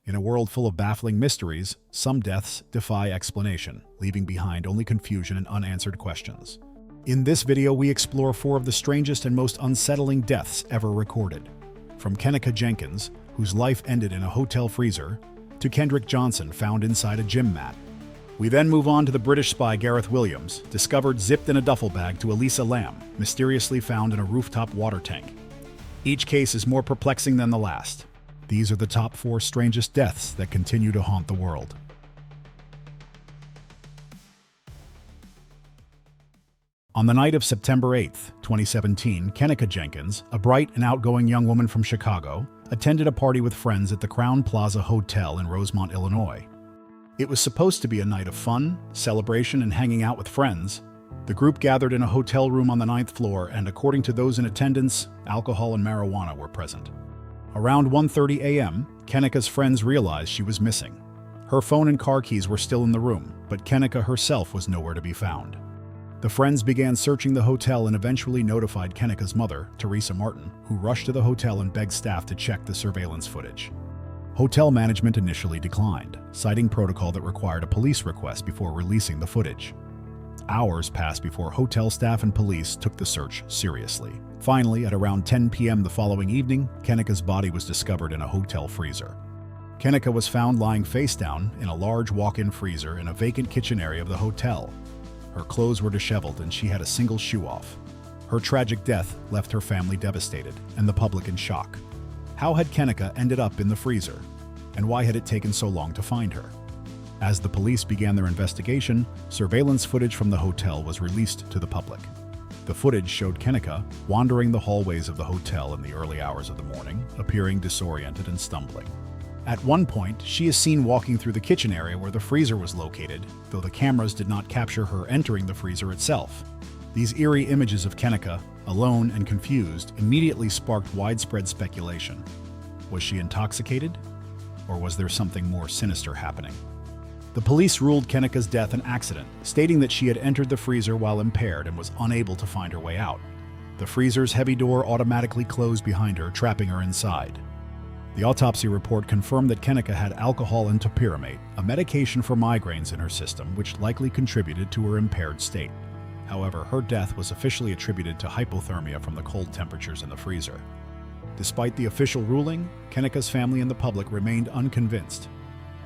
In a world full of baffling mysteries, some deaths defy explanation, leaving behind only confusion and unanswered questions. In this video, we explore 4 of the strangest and most unsettling deaths ever recorded. From Kenneka Jenkins, whose life ended in a hotel freezer, to Kendrick Johnson found inside a gym mat. We then move on to the British spy Gareth Williams, discovered zipped in a duffel bag, to Elisa Lam, mysteriously found in a rooftop water tank. Each case is more perplexing than the last. These are the top 4 strangest deaths that continue to haunt the world. On the night of September 8, 2017, Kenneka Jenkins, a bright and outgoing young woman from Chicago, attended a party with friends at the Crowne Plaza Hotel in Rosemont, Illinois. It was supposed to be a night of fun, celebration, and hanging out with friends. The group gathered in a hotel room on the 9th floor, and according to those in attendance, alcohol and marijuana were present. Around 1:30 a.m., Kenneka's friends realized she was missing. Her phone and car keys were still in the room, but Kenneka herself was nowhere to be found. The friends began searching the hotel and eventually notified Kenneka's mother, Teresa Martin, who rushed to the hotel and begged staff to check the surveillance footage. Hotel management initially declined, citing protocol that required a police request before releasing the footage. Hours passed before hotel staff and police took the search seriously. Finally, at around 10 p.m. the following evening, Kenneka's body was discovered in a hotel freezer. Kenneka was found lying face down in a large walk-in freezer in a vacant kitchen area of the hotel. Her clothes were disheveled and she had a single shoe off. Her tragic death left her family devastated and the public in shock. How had Kenneka ended up in the freezer? And why had it taken so long to find her? As the police began their investigation, surveillance footage from the hotel was released to the public. The footage showed Kenneka wandering the hallways of the hotel in the early hours of the morning, appearing disoriented and stumbling. At one point, she is seen walking through the kitchen area where the freezer was located, though the cameras did not capture her entering the freezer itself. These eerie images of Kenneka, alone and confused, immediately sparked widespread speculation. Was she intoxicated? Or was there something more sinister happening? The police ruled Kenneka's death an accident, stating that she had entered the freezer while impaired and was unable to find her way out. The freezer's heavy door automatically closed behind her, trapping her inside. The autopsy report confirmed that Kenneka had alcohol and topiramate, a medication for migraines, in her system, which likely contributed to her impaired state. However, her death was officially attributed to hypothermia from the cold temperatures in the freezer. Despite the official ruling, Kenneka's family and the public remained unconvinced.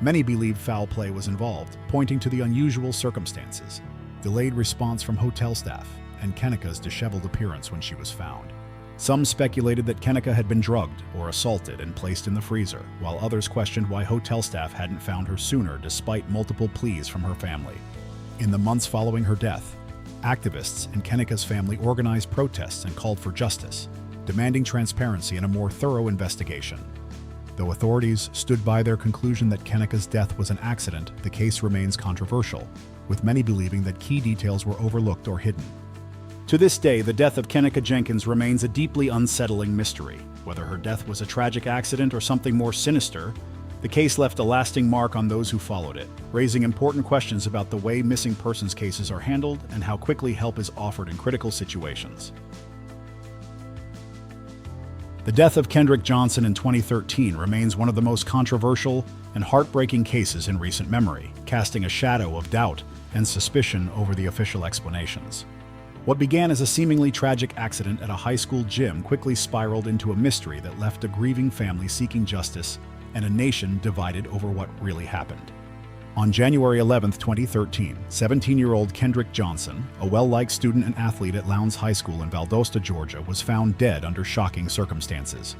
Many believed foul play was involved, pointing to the unusual circumstances, delayed response from hotel staff, and Kenneka's disheveled appearance when she was found. Some speculated that Kenneka had been drugged or assaulted and placed in the freezer, while others questioned why hotel staff hadn't found her sooner despite multiple pleas from her family. In the months following her death, activists and Kenneka's family organized protests and called for justice, demanding transparency and a more thorough investigation. Though authorities stood by their conclusion that Kenneka's death was an accident, the case remains controversial, with many believing that key details were overlooked or hidden. To this day, the death of Kenneka Jenkins remains a deeply unsettling mystery. Whether her death was a tragic accident or something more sinister, the case left a lasting mark on those who followed it, raising important questions about the way missing persons cases are handled and how quickly help is offered in critical situations. The death of Kendrick Johnson in 2013 remains one of the most controversial and heartbreaking cases in recent memory, casting a shadow of doubt and suspicion over the official explanations. What began as a seemingly tragic accident at a high school gym quickly spiraled into a mystery that left a grieving family seeking justice and a nation divided over what really happened. On January 11, 2013, 17-year-old Kendrick Johnson, a well-liked student and athlete at Lowndes High School in Valdosta, Georgia, was found dead under shocking circumstances.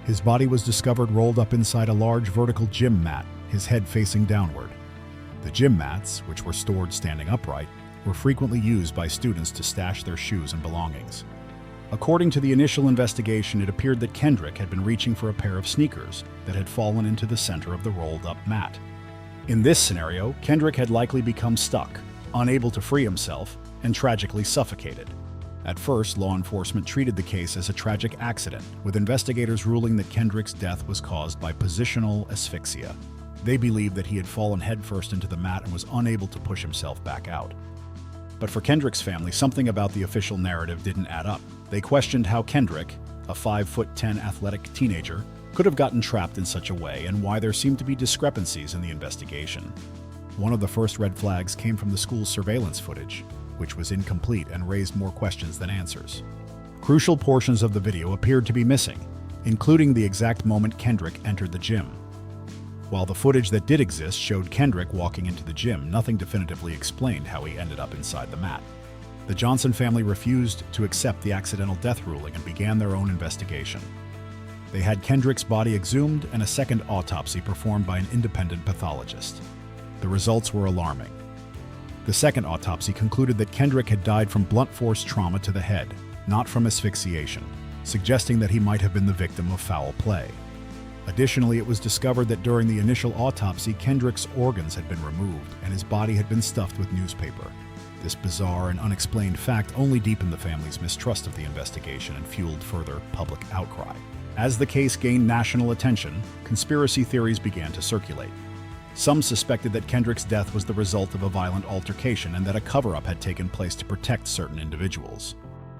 His body was discovered rolled up inside a large vertical gym mat, his head facing downward. The gym mats, which were stored standing upright, were frequently used by students to stash their shoes and belongings. According to the initial investigation, it appeared that Kendrick had been reaching for a pair of sneakers that had fallen into the center of the rolled-up mat. In this scenario, Kendrick had likely become stuck, unable to free himself, and tragically suffocated. At first, law enforcement treated the case as a tragic accident, with investigators ruling that Kendrick's death was caused by positional asphyxia. They believed that he had fallen headfirst into the mat and was unable to push himself back out. But for Kendrick's family, something about the official narrative didn't add up. They questioned how Kendrick, a 5'10" athletic teenager, could have gotten trapped in such a way and why there seemed to be discrepancies in the investigation. One of the first red flags came from the school's surveillance footage, which was incomplete and raised more questions than answers. Crucial portions of the video appeared to be missing, including the exact moment Kendrick entered the gym. While the footage that did exist showed Kendrick walking into the gym, nothing definitively explained how he ended up inside the mat. The Johnson family refused to accept the accidental death ruling and began their own investigation. They had Kendrick's body exhumed and a second autopsy performed by an independent pathologist. The results were alarming. The second autopsy concluded that Kendrick had died from blunt force trauma to the head, not from asphyxiation, suggesting that he might have been the victim of foul play. Additionally, it was discovered that during the initial autopsy, Kendrick's organs had been removed and his body had been stuffed with newspaper. This bizarre and unexplained fact only deepened the family's mistrust of the investigation and fueled further public outcry. As the case gained national attention, conspiracy theories began to circulate. Some suspected that Kendrick's death was the result of a violent altercation and that a cover-up had taken place to protect certain individuals.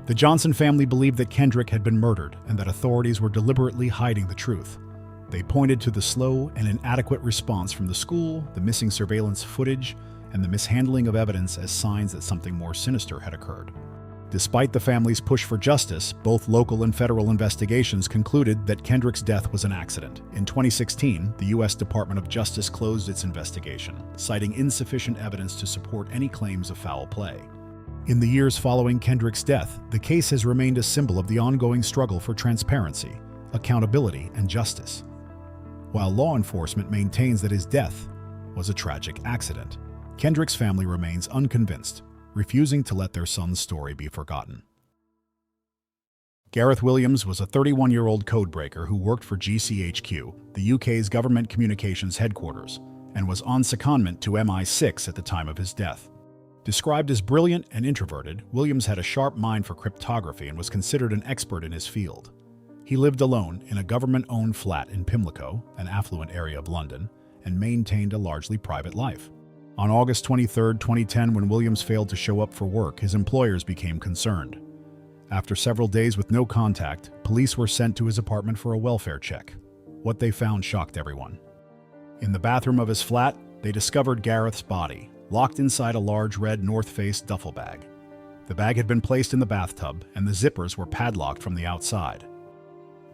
The Johnson family believed that Kendrick had been murdered and that authorities were deliberately hiding the truth. They pointed to the slow and inadequate response from the school, the missing surveillance footage, and the mishandling of evidence as signs that something more sinister had occurred. Despite the family's push for justice, both local and federal investigations concluded that Kendrick's death was an accident. In 2016, the U.S. Department of Justice closed its investigation, citing insufficient evidence to support any claims of foul play. In the years following Kendrick's death, the case has remained a symbol of the ongoing struggle for transparency, accountability, and justice. While law enforcement maintains that his death was a tragic accident, Kendrick's family remains unconvinced, refusing to let their son's story be forgotten. Gareth Williams was a 31-year-old codebreaker who worked for GCHQ, the UK's government communications headquarters, and was on secondment to MI6 at the time of his death. Described as brilliant and introverted, Williams had a sharp mind for cryptography and was considered an expert in his field. He lived alone in a government-owned flat in Pimlico, an affluent area of London, and maintained a largely private life. On August 23, 2010, when Williams failed to show up for work, his employers became concerned. After several days with no contact, police were sent to his apartment for a welfare check. What they found shocked everyone. In the bathroom of his flat, they discovered Gareth's body, locked inside a large red North Face duffel bag. The bag had been placed in the bathtub, and the zippers were padlocked from the outside.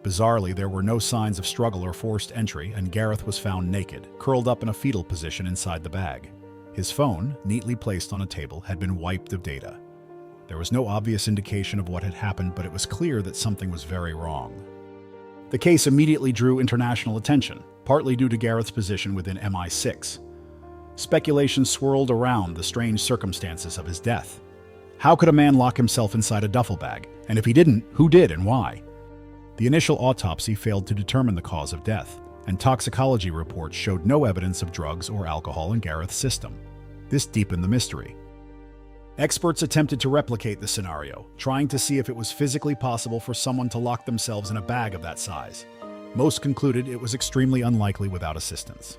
Bizarrely, there were no signs of struggle or forced entry, and Gareth was found naked, curled up in a fetal position inside the bag. His phone, neatly placed on a table, had been wiped of data. There was no obvious indication of what had happened, but it was clear that something was very wrong. The case immediately drew international attention, partly due to Gareth's position within MI6. Speculation swirled around the strange circumstances of his death. How could a man lock himself inside a duffel bag? And if he didn't, who did and why? The initial autopsy failed to determine the cause of death, and toxicology reports showed no evidence of drugs or alcohol in Gareth's system. This deepened the mystery. Experts attempted to replicate the scenario, trying to see if it was physically possible for someone to lock themselves in a bag of that size. Most concluded it was extremely unlikely without assistance.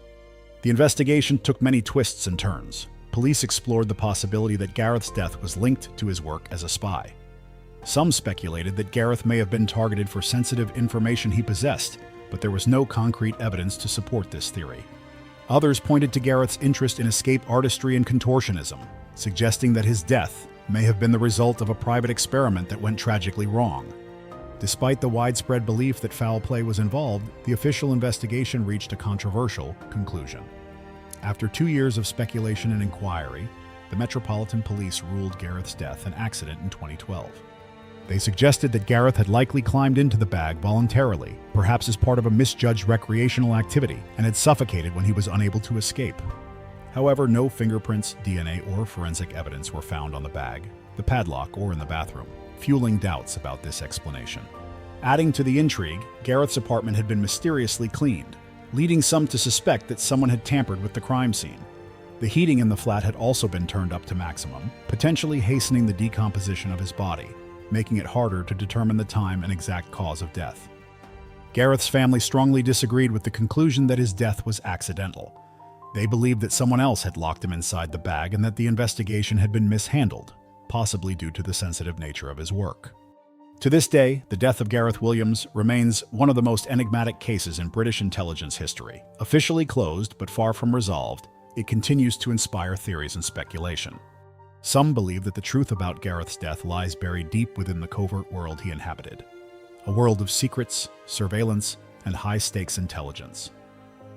The investigation took many twists and turns. Police explored the possibility that Gareth's death was linked to his work as a spy. Some speculated that Gareth may have been targeted for sensitive information he possessed, but there was no concrete evidence to support this theory. Others pointed to Gareth's interest in escape artistry and contortionism, suggesting that his death may have been the result of a private experiment that went tragically wrong. Despite the widespread belief that foul play was involved, the official investigation reached a controversial conclusion. After 2 years of speculation and inquiry, the Metropolitan Police ruled Gareth's death an accident in 2012. They suggested that Gareth had likely climbed into the bag voluntarily, perhaps as part of a misjudged recreational activity, and had suffocated when he was unable to escape. However, no fingerprints, DNA, or forensic evidence were found on the bag, the padlock, or in the bathroom, fueling doubts about this explanation. Adding to the intrigue, Gareth's apartment had been mysteriously cleaned, leading some to suspect that someone had tampered with the crime scene. The heating in the flat had also been turned up to maximum, potentially hastening the decomposition of his body, making it harder to determine the time and exact cause of death. Gareth's family strongly disagreed with the conclusion that his death was accidental. They believed that someone else had locked him inside the bag and that the investigation had been mishandled, possibly due to the sensitive nature of his work. To this day, the death of Gareth Williams remains one of the most enigmatic cases in British intelligence history. Officially closed, but far from resolved, it continues to inspire theories and speculation. Some believe that the truth about Gareth's death lies buried deep within the covert world he inhabited. A world of secrets, surveillance, and high-stakes intelligence.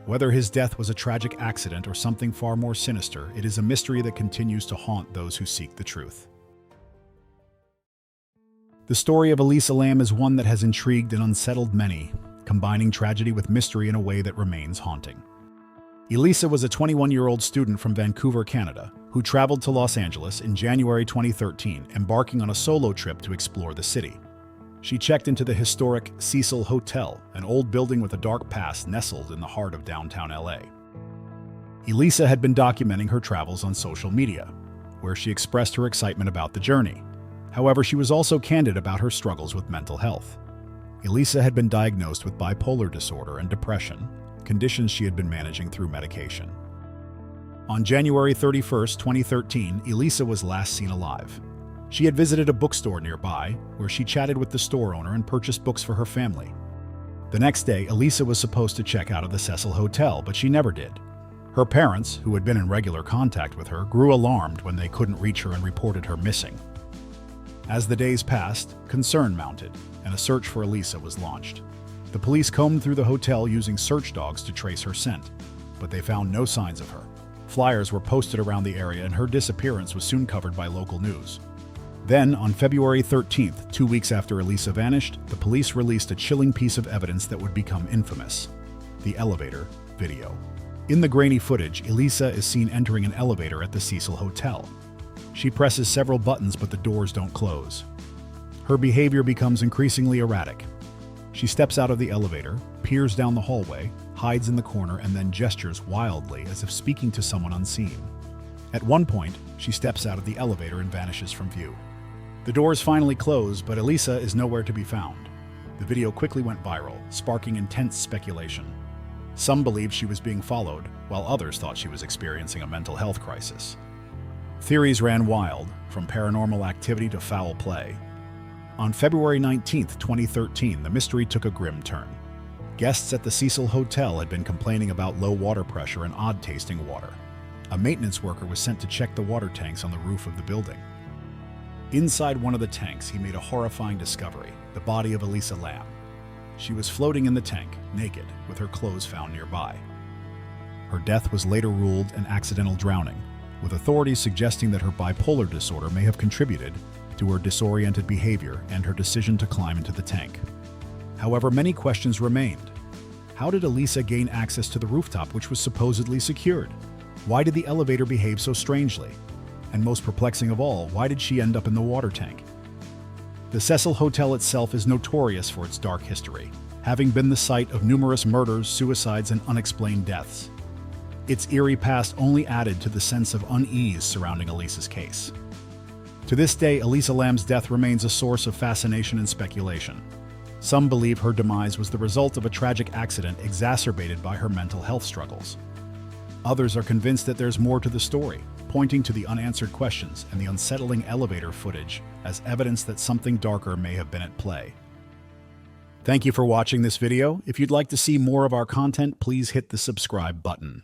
Whether his death was a tragic accident or something far more sinister, it is a mystery that continues to haunt those who seek the truth. The story of Elisa Lam is one that has intrigued and unsettled many, combining tragedy with mystery in a way that remains haunting. Elisa was a 21-year-old student from Vancouver, Canada, who traveled to Los Angeles in January 2013, embarking on a solo trip to explore the city. She checked into the historic Cecil Hotel, an old building with a dark past nestled in the heart of downtown LA. Elisa had been documenting her travels on social media, where she expressed her excitement about the journey. However, she was also candid about her struggles with mental health. Elisa had been diagnosed with bipolar disorder and depression, conditions she had been managing through medication. On January 31, 2013, Elisa was last seen alive. She had visited a bookstore nearby, where she chatted with the store owner and purchased books for her family. The next day, Elisa was supposed to check out of the Cecil Hotel, but she never did. Her parents, who had been in regular contact with her, grew alarmed when they couldn't reach her and reported her missing. As the days passed, concern mounted, and a search for Elisa was launched. The police combed through the hotel using search dogs to trace her scent, but they found no signs of her. Flyers were posted around the area, and her disappearance was soon covered by local news. Then, on February 13th, 2 weeks after Elisa vanished, the police released a chilling piece of evidence that would become infamous: the elevator video. In the grainy footage, Elisa is seen entering an elevator at the Cecil Hotel. She presses several buttons, but the doors don't close. Her behavior becomes increasingly erratic. She steps out of the elevator, peers down the hallway, hides in the corner, and then gestures wildly as if speaking to someone unseen. At one point, she steps out of the elevator and vanishes from view. The doors finally close, but Elisa is nowhere to be found. The video quickly went viral, sparking intense speculation. Some believed she was being followed, while others thought she was experiencing a mental health crisis. Theories ran wild, from paranormal activity to foul play. On February 19, 2013, the mystery took a grim turn. Guests at the Cecil Hotel had been complaining about low water pressure and odd-tasting water. A maintenance worker was sent to check the water tanks on the roof of the building. Inside one of the tanks, he made a horrifying discovery: the body of Elisa Lam. She was floating in the tank, naked, with her clothes found nearby. Her death was later ruled an accidental drowning, with authorities suggesting that her bipolar disorder may have contributed to her disoriented behavior and her decision to climb into the tank. However, many questions remained. How did Elisa gain access to the rooftop, which was supposedly secured? Why did the elevator behave so strangely? And most perplexing of all, why did she end up in the water tank? The Cecil Hotel itself is notorious for its dark history, having been the site of numerous murders, suicides, and unexplained deaths. Its eerie past only added to the sense of unease surrounding Elisa's case. To this day, Elisa Lam's death remains a source of fascination and speculation. Some believe her demise was the result of a tragic accident exacerbated by her mental health struggles. Others are convinced that there's more to the story, pointing to the unanswered questions and the unsettling elevator footage as evidence that something darker may have been at play. Thank you for watching this video. If you'd like to see more of our content, please hit the subscribe button.